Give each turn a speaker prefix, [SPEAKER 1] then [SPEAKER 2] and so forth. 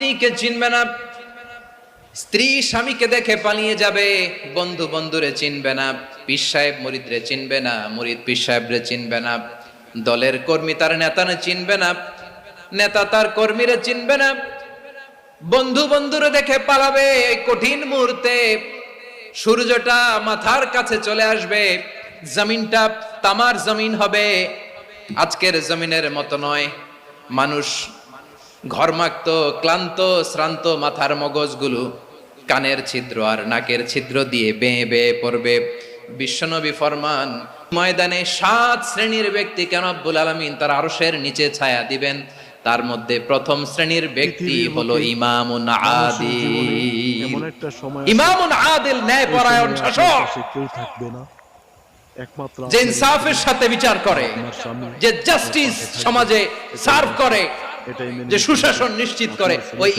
[SPEAKER 1] স্ত্রীকে চিনবে না, স্ত্রী স্বামীকে দেখে পালিয়ে যাবে, বন্ধু বন্ধুরে চিনবে না, পীর সাহেব মুরিদরে চিনবে না, মুরিদ পীর সাহেবরে চিনবে না, দলের কর্মী তার নেতারে চিনবে না, নেতা তার কর্মীরে চিনবে না, বন্ধু বন্ধুরে দেখে পালাবে। এই কঠিন মুহূর্তে সূর্যটা মাথার কাছে চলে আসবে, জমিনটা তামার জমিন হবে। আজকের জমিনের মতো নয়, মানুষ ঘর্মাক্ত, ক্লান্ত, শ্রান্ত মাথার মগজগুলো কানের ছিদ্র আর নাকের ছিদ্র দিয়ে বেয়ে বেয়ে পড়বে। বিশ্বনবী ফরমান, ময়দানে 7 শ্রেণীর ব্যক্তিকে রব্বুল আলামিন তার আরশের নিচে ছায়া দিবেন। তার মধ্যে প্রথম শ্রেণীর ব্যক্তি হলো ইমামুন আদিল। ইমামুন আদিল, ন্যায়পরায়ণ শাসক, যে ইনসাফের সাথে বিচার করে, যে জাস্টিস সমাজে সার্ভ করে, যে সুশাসন নিশ্চিত করে। ওই